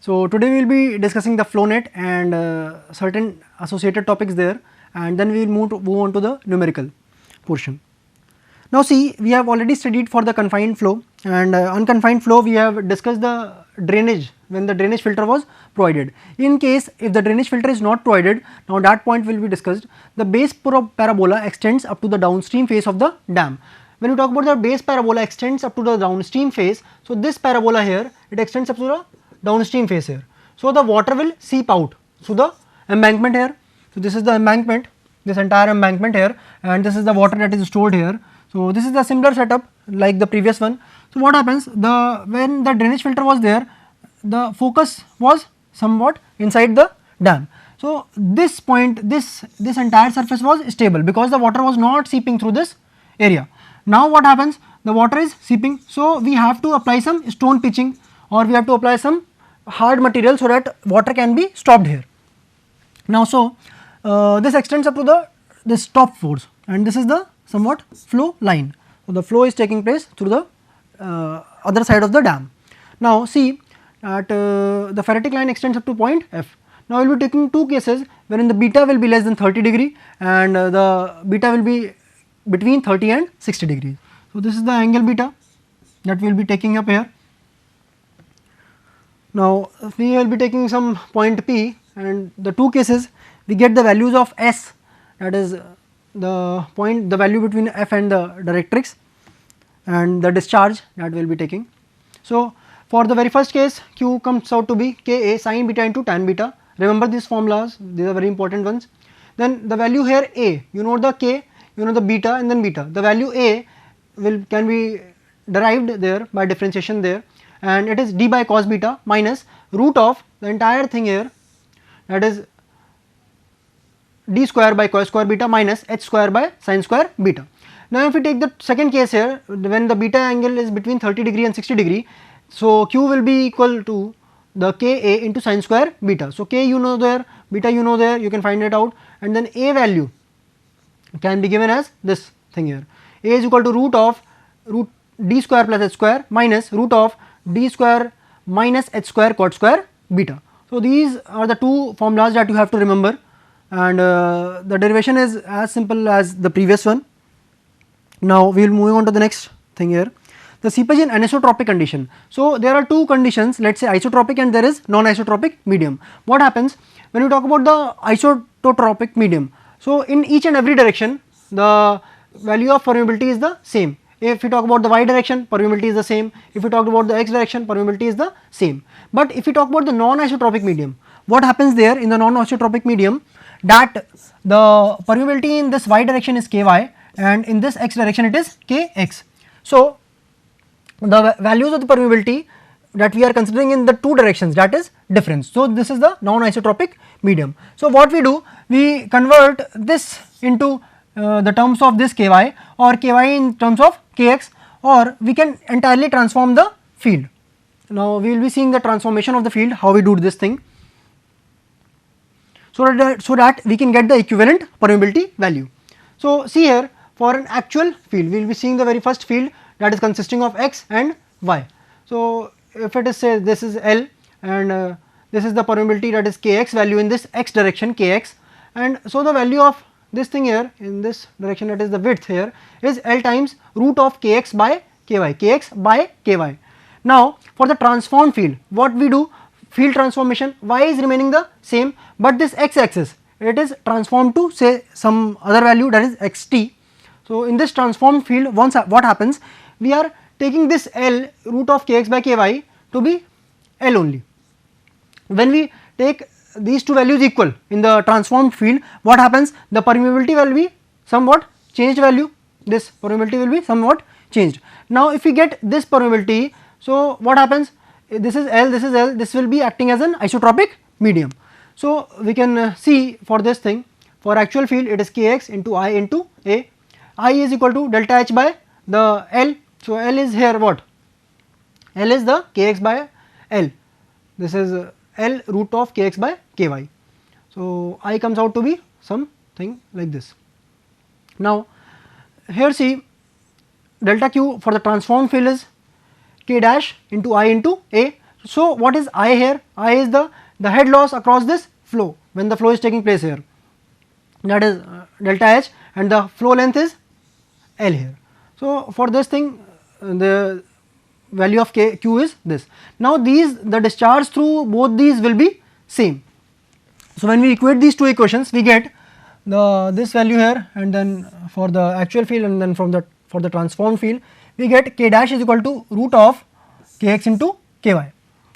So today we will be discussing the flow net and certain associated topics there, and then we will move on to the numerical portion. Now see, we have already studied for the confined flow, and unconfined flow we have discussed the drainage when the drainage filter was provided. In case if the drainage filter is not provided, now that point will be discussed. The base parabola extends up to the downstream face of the dam. When you talk about the base parabola extends up to the downstream face, so this parabola here, it extends up to the downstream face here. So the water will seep out through the embankment here. So this is the embankment, this entire embankment here, and this is the water that is stored here. So this is the similar setup like the previous one. So what happens, when the drainage filter was there, the focus was somewhat inside the dam. So this point, this entire surface was stable because the water was not seeping through this area. Now what happens, the water is seeping, so we have to apply some stone pitching, or we have to apply some hard material so that water can be stopped here. Now so this extends up to this top force, and this is the somewhat flow line. So the flow is taking place through the other side of the dam. Now see that the pharetic line extends up to point F. Now we will be taking two cases wherein the beta will be less than 30 degree and the beta will be between 30 and 60 degrees. So this is the angle beta that we will be taking up here. Now we will be taking some point P, and the two cases we get the values of S, that is the value between F and the directrix, and the discharge that we will be taking. So for the very first case, Q comes out to be Ka sin beta into tan beta. Remember these formulas, these are very important ones. Then the value here A, you know the K, you know the beta, and then beta. The value A can be derived there by differentiation there, and it is d by cos beta minus root of the entire thing here, that is d square by cos square beta minus h square by sin square beta. Now if we take the second case here, when the beta angle is between 30 degree and 60 degree, so Q will be equal to the Ka into sin square beta. So K you know there, beta you know there, you can find it out, and then A value can be given as this thing here. A is equal to root d square plus h square minus root of d square minus h square cot square beta. So these are the two formulas that you have to remember, and the derivation is as simple as the previous one. Now we will move on to the next thing here, the seepage in anisotropic condition. So there are two conditions, let us say isotropic and there is non-isotropic medium. What happens when you talk about the isotropic medium? So in each and every direction the value of permeability is the same. If we talk about the y direction, permeability is the same. If we talk about the x direction, permeability is the same. But if we talk about the non-isotropic medium, what happens there in the non-isotropic medium, that the permeability in this y direction is ky and in this x direction it is kx. So the values of the permeability that we are considering in the two directions, that is difference. So this is the non-isotropic medium. So what we do, we convert this into the terms of this ky or ky in terms of kx, or we can entirely transform the field. Now we will be seeing the transformation of the field, how we do this thing, so that we can get the equivalent permeability value. So see here, for an actual field we will be seeing the very first field that is consisting of x and y. So if it is, say this is L and this is the permeability, that is kx value in this x direction kx, and so the value of this thing here in this direction, that is the width here, is L times root of kx by ky, kx by ky. Now for the transformed field, what we do, field transformation, y is remaining the same, but this x axis it is transformed to say some other value, that is xt. So in this transformed field, once what happens, we are taking this L root of kx by ky to be L only. When we take these two values equal in the transformed field, what happens, the permeability will be somewhat changed value, this permeability will be somewhat changed. Now if we get this permeability, so what happens, this is L, this will be acting as an isotropic medium. So we can see for this thing, for actual field it is kx into I into A, I is equal to delta H by the L. So L is here what, L is the kx by L, this is L root of kx by ky. So I comes out to be something like this. Now here see, delta q for the transformed field is k dash into I into A. So what is I here? I is the head loss across this flow when the flow is taking place here, that is delta H, and the flow length is L here. So for this thing the value of Q is this. Now the discharge through both these will be same. So when we equate these two equations, we get this value here, and then for the actual field, and then for the transformed field we get K dash is equal to root of Kx into Ky.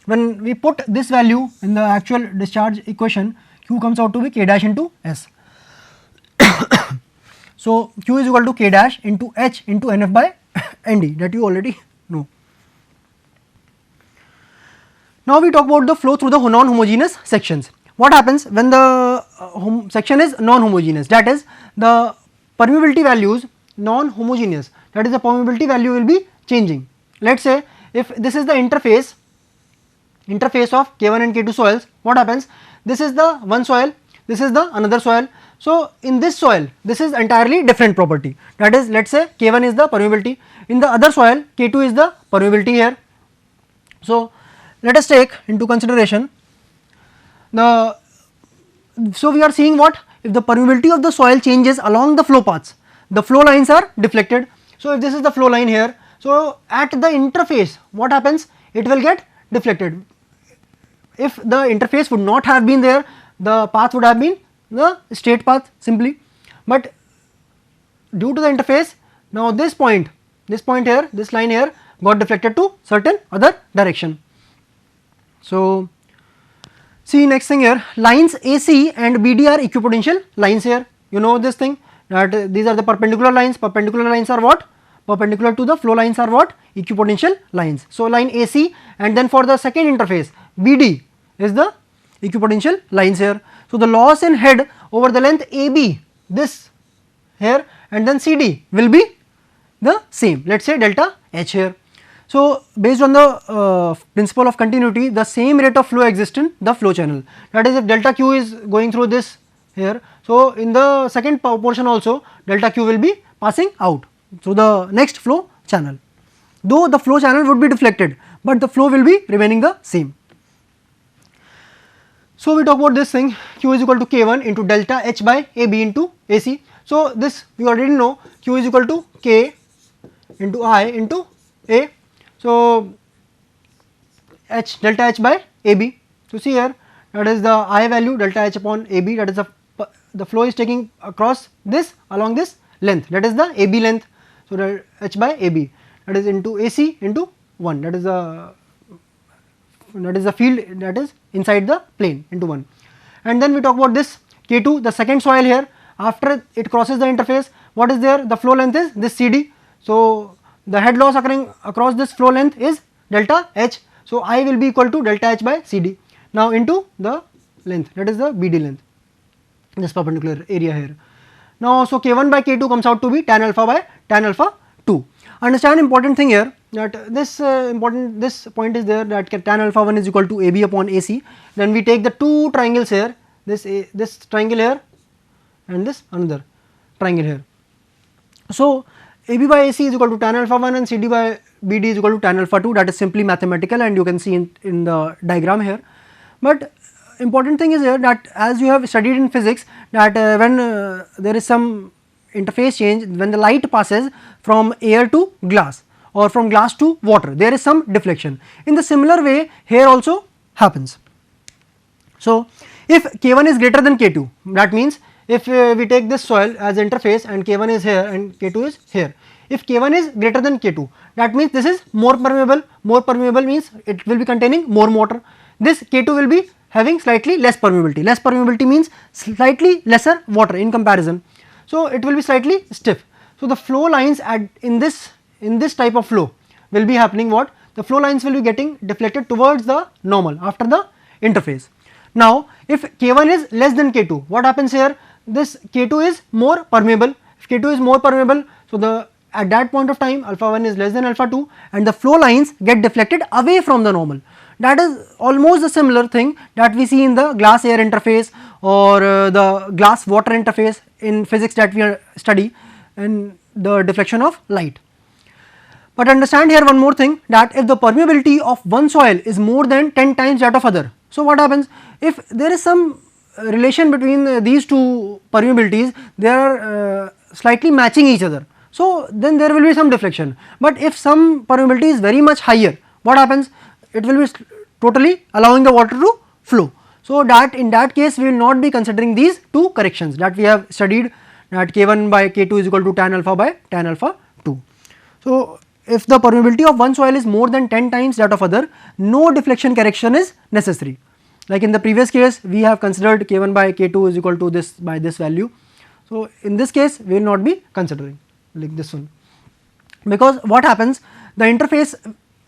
When we put this value in the actual discharge equation, Q comes out to be K dash into S. So Q is equal to K dash into H into Nf by Nd, that you already know. Now we talk about the flow through the non-homogeneous sections. What happens when the section is non-homogeneous, that is the permeability values non-homogeneous, that is the permeability value will be changing. Let us say if this is the interface of K1 and K2 soils, what happens? This is the one soil, this is the another soil. So in this soil this is entirely different property, that is let us say K1 is the permeability, in the other soil K2 is the permeability here. So let us take into consideration so we are seeing what, if the permeability of the soil changes along the flow paths, the flow lines are deflected. So if this is the flow line here, so at the interface what happens, it will get deflected. If the interface would not have been there, the path would have been the straight path simply, but due to the interface, now this point here, this line here got deflected to certain other direction. So see next thing here, lines AC and BD are equipotential lines here, you know this thing, that these are the perpendicular lines. Perpendicular lines are what? Perpendicular to the flow lines are what? Equipotential lines. So line AC, and then for the second interface BD is the equipotential lines here. So the loss in head over the length AB, this here, and then CD will be the same, let us say delta H here. So based on the principle of continuity, the same rate of flow exists in the flow channel, that is if delta Q is going through this here, so in the second portion also delta Q will be passing out through the next flow channel, though the flow channel would be deflected, but the flow will be remaining the same. So we talk about this thing, Q is equal to K1 into delta H by AB into AC. So this we already know, Q is equal to K into I into A. So delta H by AB. So see here, that is the I value delta H upon AB, that is the flow is taking across this along this length, that is the AB length. So that H by AB, that is into AC into 1, that is the field that is inside the plane into 1. And then we talk about this K2, the second soil here, after it crosses the interface, what is there? The flow length is this CD. So the head loss occurring across this flow length is delta H. So I will be equal to delta H by CD. Now into the length, that is the BD length, this perpendicular area here. Now so K1 by K2 comes out to be tan alpha by tan alpha 2. Understand important thing here, that this point is there, that tan alpha 1 is equal to AB upon AC. Then we take the two triangles here, this triangle here and this another triangle here. So AB by AC is equal to tan alpha 1 and CD by BD is equal to tan alpha 2, that is simply mathematical, and you can see in the diagram here. But important thing is here, that as you have studied in physics, that when there is some interface change, when the light passes from air to glass or from glass to water, there is some deflection. In the similar way here also happens. So if K1 is greater than K2, that means if we take this soil as interface and K1 is here and K2 is here, if K1 is greater than K2, that means this is more permeable means it will be containing more water. This K2 will be having slightly less permeability means slightly lesser water in comparison. So it will be slightly stiff. So the flow lines in this type of flow will be happening what? The flow lines will be getting deflected towards the normal after the interface. Now if K1 is less than K2, what happens here? This K2 is more permeable. If K2 is more permeable, so at that point of time alpha 1 is less than alpha 2 and the flow lines get deflected away from the normal. That is almost a similar thing that we see in the glass air interface or the glass water interface in physics that we study, and the deflection of light. But understand here one more thing, that if the permeability of one soil is more than 10 times that of other, so what happens if there is some relation between these two permeabilities, they are slightly matching each other, so then there will be some deflection. But if some permeability is very much higher, what happens, it will be totally allowing the water to flow. So that in that case we will not be considering these two corrections that we have studied, that K1 by K2 is equal to tan alpha by tan alpha 2. So if the permeability of one soil is more than 10 times that of other, no deflection correction is necessary. Like in the previous case, we have considered K1 by K2 is equal to this by this value. So in this case, we will not be considering like this one, because what happens, the interface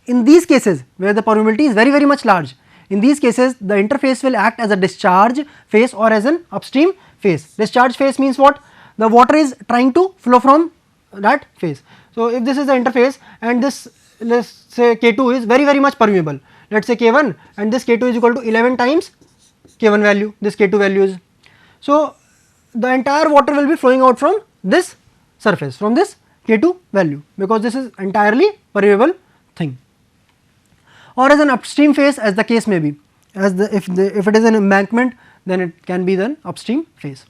in these cases where the permeability is very much large, in these cases the interface will act as a discharge phase or as an upstream phase. Discharge phase means what? The water is trying to flow from that phase. So if this is the interface and this, let us say K2 is very much permeable, let us say K1, and this K2 is equal to 11 times K1 value, this K2 value is. So the entire water will be flowing out from this surface, from this K2 value, because this is entirely permeable thing, or as an upstream phase as the case may be, as if it is an embankment, then it can be then upstream phase.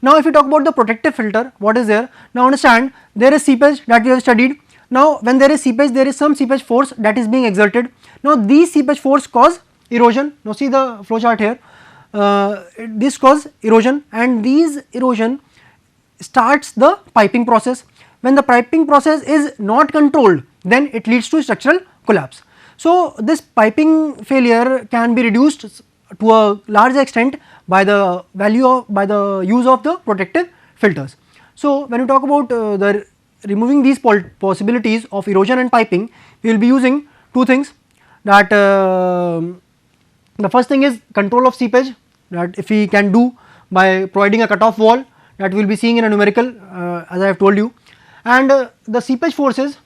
Now if you talk about the protective filter, what is there? Now understand, there is seepage that we have studied. Now when there is seepage, there is some seepage force that is being exerted. Now these seepage force cause erosion. Now see the flow chart here, this cause erosion, and these erosion starts the piping process. When the piping process is not controlled, then it leads to structural collapse. So this piping failure can be reduced to a large extent by the by the use of the protective filters. So when you talk about the removing these possibilities of erosion and piping, we will be using two things, that the first thing is control of seepage, that if we can do by providing a cutoff wall, that we will be seeing in a numerical as I have told you, and the seepage forces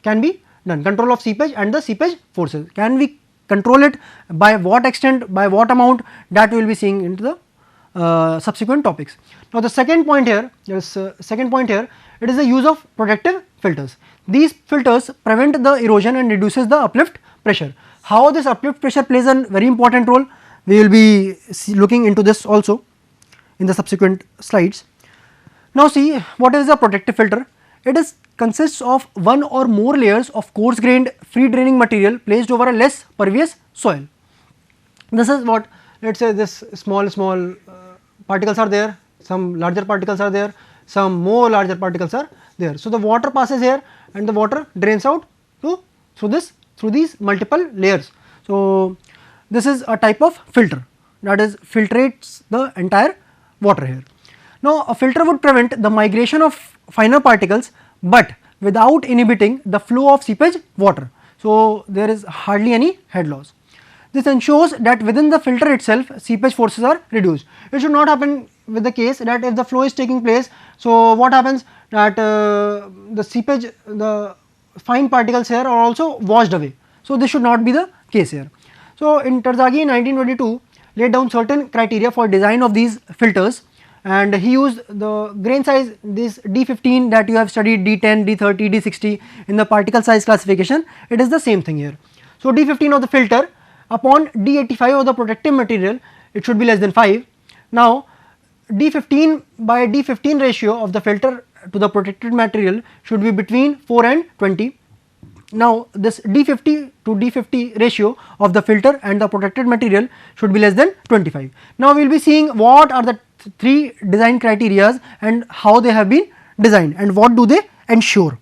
can be done, control of seepage and the seepage forces, can we control it, by what extent, by what amount, that we will be seeing into the subsequent topics. Now the second point here, it is the use of protective filters. These filters prevent the erosion and reduces the uplift pressure. How this uplift pressure plays a very important role, we will be looking into this also in the subsequent slides. Now see, what is a protective filter? It is consists of one or more layers of coarse grained free draining material placed over a less pervious soil. This is what, let us say this small particles are there, some larger particles are there, some more larger particles are there. So the water passes here and the water drains out through these multiple layers. So this is a type of filter, that is filtrates the entire water here. Now a filter would prevent the migration of finer particles, but without inhibiting the flow of seepage water. So there is hardly any head loss. This ensures that within the filter itself seepage forces are reduced. It should not happen with the case that if the flow is taking place, so what happens, that the seepage, the fine particles here are also washed away. So this should not be the case here. So in Terzaghi in 1922 laid down certain criteria for design of these filters, and he used the grain size, this D15 that you have studied, D10, D30, D60 in the particle size classification, it is the same thing here. So D15 of the filter upon D85 of the protective material, it should be less than 5. Now D15 by D15 ratio of the filter to the protected material should be between 4 and 20. Now this D50 to D50 ratio of the filter and the protected material should be less than 25. Now we will be seeing what are the three design criteria and how they have been designed and what do they ensure.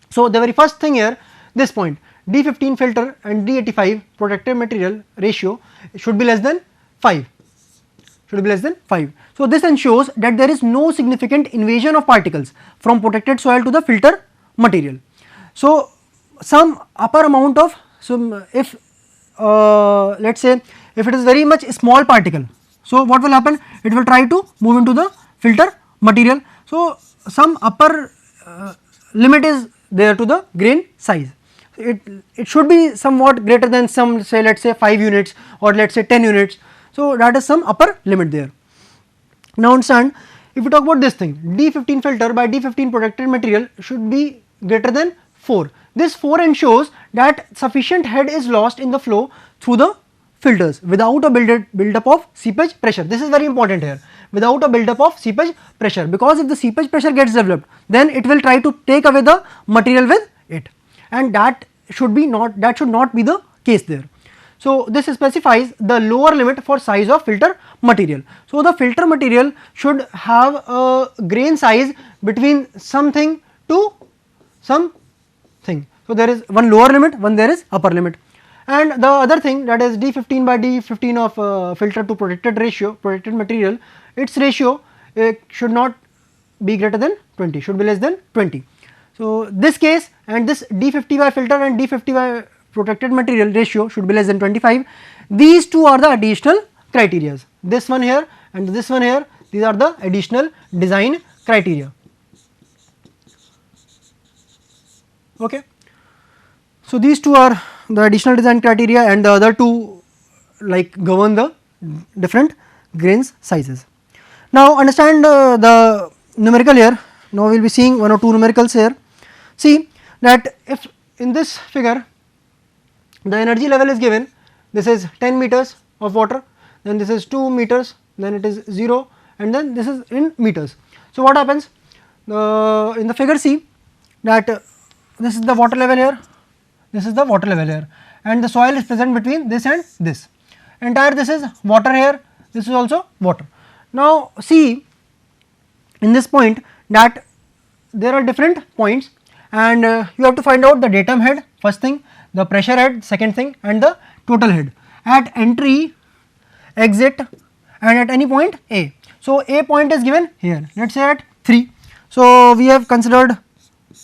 So the very first thing here, this point, D15 filter and D85 protective material ratio should be less than 5, So this ensures that there is no significant invasion of particles from protected soil to the filter material. So some upper amount of, so if let us say if it is very much small particle, so what will happen, it will try to move into the filter material. So some upper limit is there to the grain size. It should be somewhat greater than some, say let us say 5 units or let us say 10 units. So that is some upper limit there. Now understand, if we talk about this thing, D15 filter by D15 protected material should be greater than 4. This 4 ensures that sufficient head is lost in the flow through the filters without a build-up of seepage pressure. This is very important here, without a build-up of seepage pressure, because if the seepage pressure gets developed, then it will try to take away the material with it, and that should not be the case there. So, this specifies the lower limit for size of filter material. So, the filter material should have a grain size between something to something. So, there is one lower limit, one there is upper limit, and the other thing, that is D15 by D15 of filter to protected ratio, protected material, its ratio should not be greater than 20, should be less than 20. So, this case and this D50 by filter and D50 by protected material ratio should be less than 25. These two are the additional criteria. This one here and this one here, these are the additional design criteria. Okay. So, these two are the additional design criteria, and the other two like govern the different grains sizes. Now, understand the numerical here. Now, we will be seeing one or two numericals here. See that if in this figure the energy level is given, this is 10 meters of water, then this is 2 meters, then it is 0, and then this is in meters. So, what happens in the figure, see that this is the water level here, this is the water level here, and the soil is present between this and this. Entire this is water here, this is also water. Now, see in this point that there are different points, and you have to find out the datum head first thing, the pressure head second thing, and the total head at entry, exit, and at any point A. So, A point is given here, let us say at 3. So, we have considered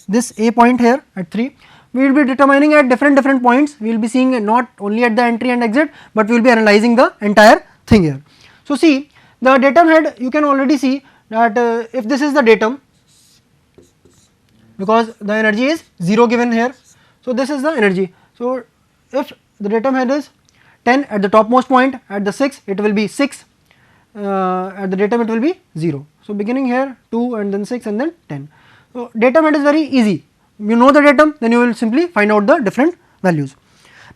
this A point here at 3. We will be determining at different points, we will be seeing not only at the entry and exit, but we will be analyzing the entire thing here. So, see the datum head, you can already see that if this is the datum, because the energy is 0 given here. So, this is the energy. So, if the datum head is 10 at the topmost point, at the 6 it will be 6, at the datum it will be 0. So, beginning here 2 and then 6 and then 10. So, datum head is very easy, you know the datum, then you will simply find out the different values.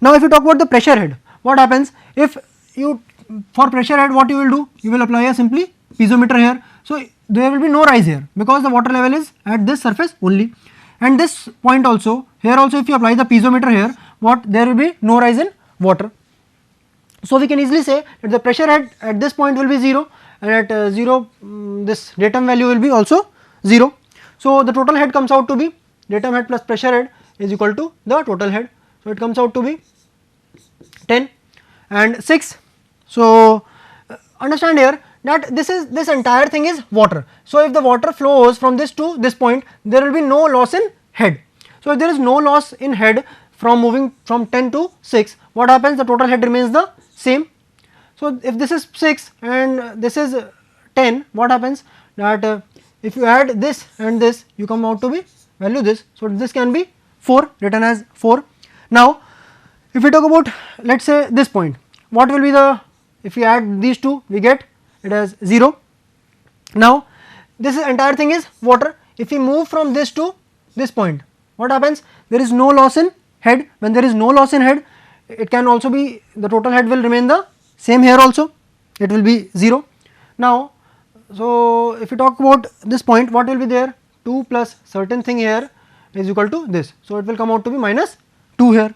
Now, if you talk about the pressure head, what happens if you, for pressure head what you will do, you will apply a simply piezometer here. So, there will be no rise here because the water level is at this surface only, and this point also, here also if you apply the piezometer here, what, there will be no rise in water. So, we can easily say that the pressure head at this point will be 0, and at 0 this datum value will be also 0. So, the total head comes out to be datum head plus pressure head is equal to the total head. So, it comes out to be 10 and 6. So, understand here that this entire thing is water. So, if the water flows from this to this point, there will be no loss in head. So, if there is no loss in head from moving from 10 to 6, what happens, the total head remains the same. So, if this is 6 and this is 10, what happens that if you add this and this, you come out to be value this. So, this can be 4, written as 4. Now, if we talk about, let us say this point, what will be the, if we add these two, we get it as 0. Now, this entire thing is water. If we move from this to this point, what happens, there is no loss in head. When there is no loss in head, it can also be, the total head will remain the same here also, it will be 0. Now, so if you talk about this point, what will be there, 2 plus certain thing here is equal to this. So, it will come out to be minus 2 here.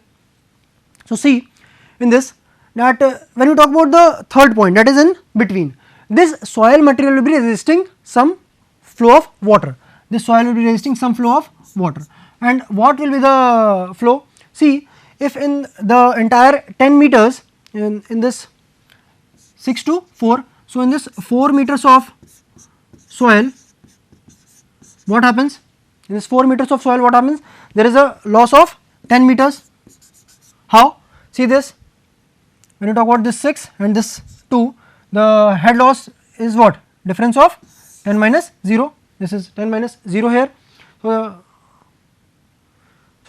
So, see in this that when you talk about the third point, that is in between, this soil material will be resisting some flow of water, this soil will be resisting some flow of water. And what will be the flow? See, if in the entire 10 meters in this 6 to 4, so in this 4 meters of soil, what happens, in this 4 meters of soil, what happens, there is a loss of 10 meters. How? See this, when you talk about this 6 and this 2, the head loss is what, difference of 10 minus 0, this is 10 minus 0 here. So,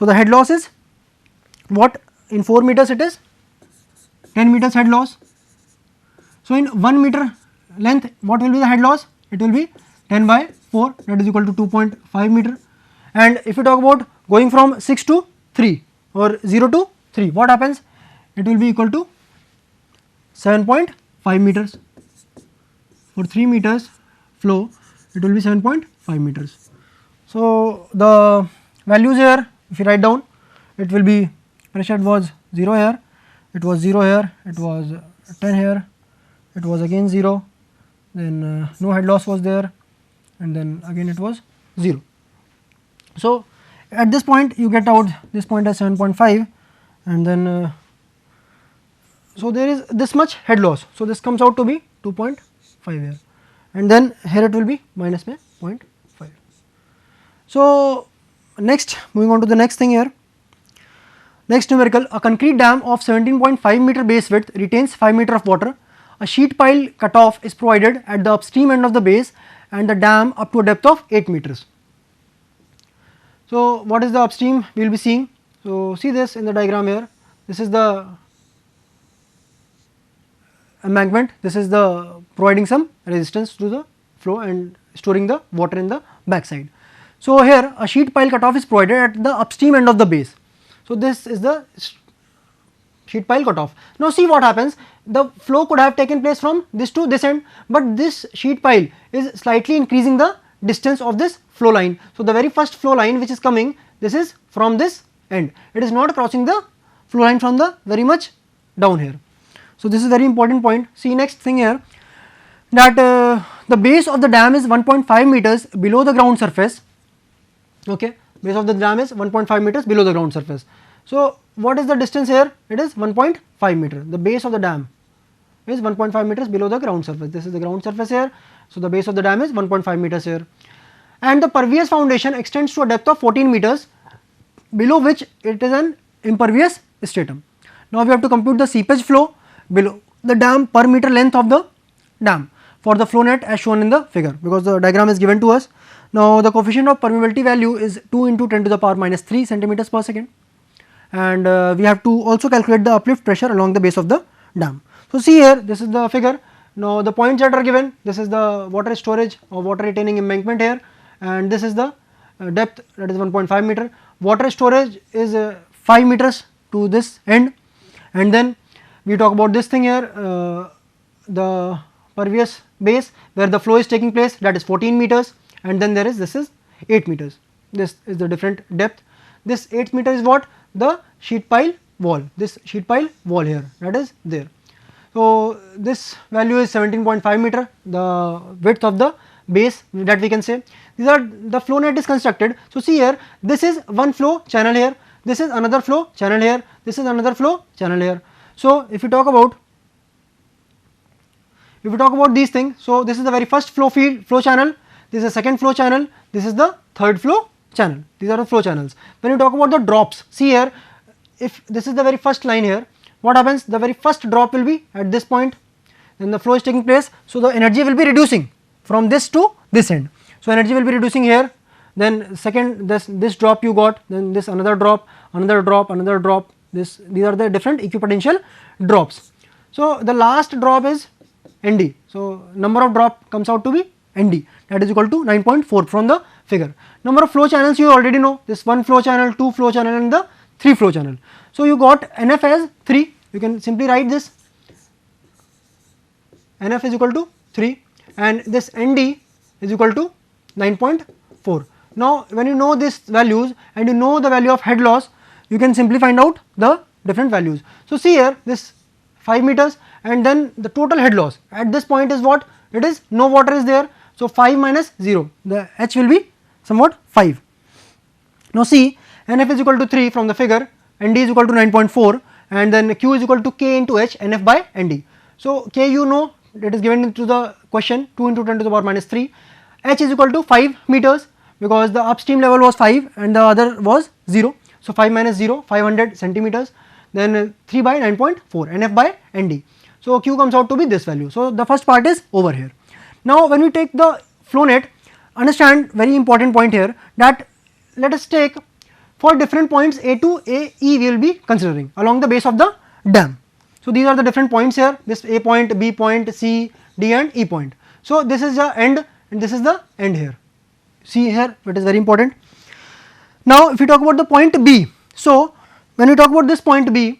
the head loss is what, in 4 meters it is 10 meters head loss. So, in 1 meter length, what will be the head loss, it will be 10 by 4, that is equal to 2.5 meter. And if you talk about going from 6 to 3 or 0 to 3, what happens? It will be equal to 7.5 meters. For 3 meters flow, it will be 7.5 meters. So the values here, if you write down, it will be pressure was 0 here, it was 0 here, it was 10 here, it was again 0, then no head loss was there, and then again it was 0. So at this point you get out this point as 7.5, and then so there is this much head loss. So this comes out to be 2.5 here, and then here it will be minus 0.5. So next, moving on to the next thing here. Next numerical, a concrete dam of 17.5 meter base width retains 5 meter of water. A sheet pile cutoff is provided at the upstream end of the base and the dam up to a depth of 8 meters. So what is the upstream we will be seeing? So see this in the diagram here, this is the embankment, this is the providing some resistance to the flow and storing the water in the backside. So here a sheet pile cutoff is provided at the upstream end of the base. So this is the sheet pile cutoff. Now see what happens, the flow could have taken place from this to this end, but this sheet pile is slightly increasing the distance of this flow line. So the very first flow line which is coming, this is from this end, it is not crossing the flow line from the very much down here. So this is very important point. See next thing here, that the base of the dam is 1.5 meters below the ground surface. Okay, base of the dam is 1.5 meters below the ground surface. So what is the distance here? It is 1.5 meter. The base of the dam is 1.5 meters below the ground surface. This is the ground surface here. So the base of the dam is 1.5 meters here, and the pervious foundation extends to a depth of 14 meters, below which it is an impervious stratum. Now we have to compute the seepage flow below the dam per meter length of the dam for the flow net as shown in the figure, because the diagram is given to us. Now the coefficient of permeability value is 2 into 10 to the power minus 3 centimeters per second, and we have to also calculate the uplift pressure along the base of the dam. So see here, this is the figure. Now the points that are given, this is the water storage or water retaining embankment here, and this is the depth, that is 1.5 meter. Water storage is 5 meters to this end, and then we talk about this thing here, the pervious base where the flow is taking place, that is 14 meters, and then there is, this is 8 meters. This is the different depth. This 8 meter is what? The sheet pile wall, this sheet pile wall here, that is there. So this value is 17.5 meter, the width of the base that we can say. These are the flow net is constructed. So see here, this is one flow channel here, this is another flow channel here, this is another flow channel here. So if you talk about these things, so this is the very first flow channel, this is the second flow channel, this is the third flow channel. These are the flow channels. When you talk about the drops, see here, if this is the very first line here, what happens? The very first drop will be at this point, then the flow is taking place, so the energy will be reducing from this to this end. So energy will be reducing here, then second this drop you got, then this another drop, another drop, another drop. These are the different equipotential drops. So the last drop is ND. So number of drop comes out to be ND, that is equal to 9.4 from the figure. Number of flow channels you already know, this one flow channel, two flow channel, and the three flow channel. So you got NF as 3, you can simply write this, NF is equal to 3, and this ND is equal to 9.4. Now when you know these values and you know the value of head loss, you can simply find out the different values. So see here, this 5 meters, and then the total head loss at this point is what? It is no water is there, so 5 minus 0, the H will be somewhat 5. Now see, NF is equal to 3 from the figure, ND is equal to 9.4, and then Q is equal to K into H, NF by ND. So K you know, it is given into the question, 2 into 10 to the power minus 3. H is equal to 5 meters, because the upstream level was 5 and the other was 0. So 5 minus 0, 500 centimeters, then 3 by 9.4, NF by ND. So Q comes out to be this value. So the first part is over here. Now when we take the flow net, understand very important point here, that let us take for different points A to A, E we will be considering along the base of the dam. So these are the different points here, this A point, B point, C, D and E point. So this is the end and this is the end here. See here, it is very important. Now if we talk about the point B, so when we talk about this point B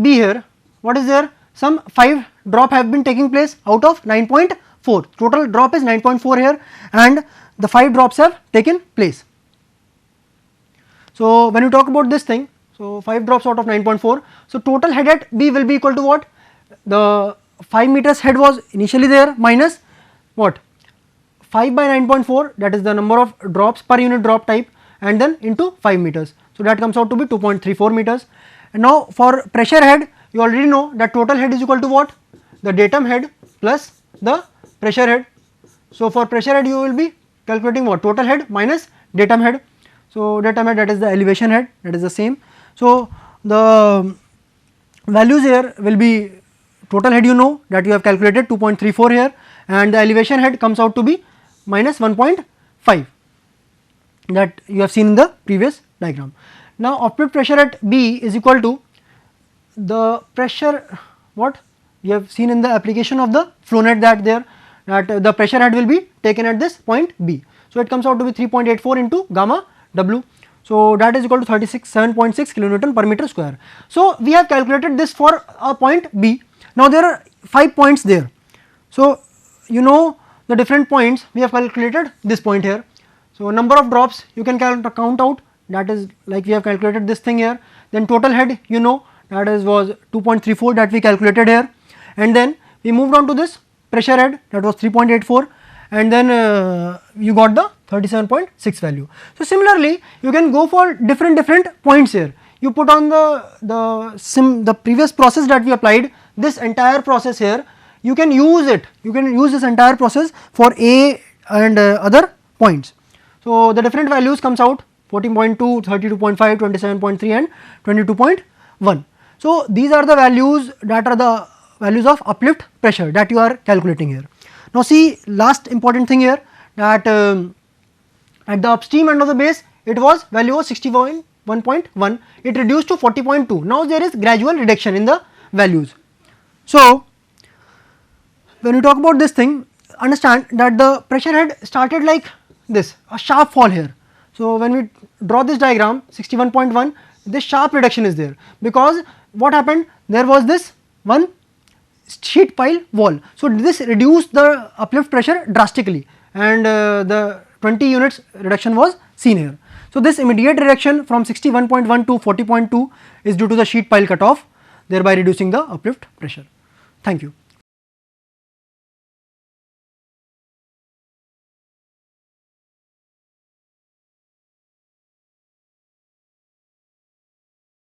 here, what is there? Some 5 drop have been taking place out of 9.4, total drop is 9.4 here, and the 5 drops have taken place. So when you talk about this thing, so 5 drops out of 9.4, so total head at B will be equal to what? The 5 meters head was initially there minus what? 5 by 9.4, that is the number of drops per unit drop type, and then into 5 meters. So that comes out to be 2.34 meters. And now for pressure head, you already know that total head is equal to what? The datum head plus the pressure head. So for pressure head you will be calculating what? Total head minus datum head. So datum head, that is the elevation head, that is the same. So the values here will be total head, you know that you have calculated 2.34 here, and the elevation head comes out to be minus 1.5 that you have seen in the previous diagram. Now uplift pressure at B is equal to the pressure, what you have seen in the application of the flow net, that the pressure head will be taken at this point B. So it comes out to be 3.84 into gamma W. So that is equal to 7.6 kilonewton per meter square. So we have calculated this for a point B. Now there are 5 points there. So you know the different points, we have calculated this point here. So number of drops you can count out, that is like we have calculated this thing here. Then total head, you know that is was 2.34 that we calculated here, and then we moved on to this pressure head, that was 3.84, and then you got the 37.6 value. So similarly you can go for different points here. You put on the previous process that we applied, this entire process here, you can use it, you can use this entire process for A and other points. So the different values comes out 14.2, 32.5, 27.3 and 22.1. So these are the values that are the values of uplift pressure that you are calculating here. Now see, last important thing here, that at the upstream end of the base it was value was 61.1, it reduced to 40.2. Now there is gradual reduction in the values. So when you talk about this thing, understand that the pressure head started like this, a sharp fall here. So when we draw this diagram 61.1, this sharp reduction is there, because what happened, there was this one sheet pile wall. So this reduced the uplift pressure drastically, and the 20 units reduction was seen here. So this immediate reduction from 61.1 to 40.2 is due to the sheet pile cutoff, thereby reducing the uplift pressure. Thank you.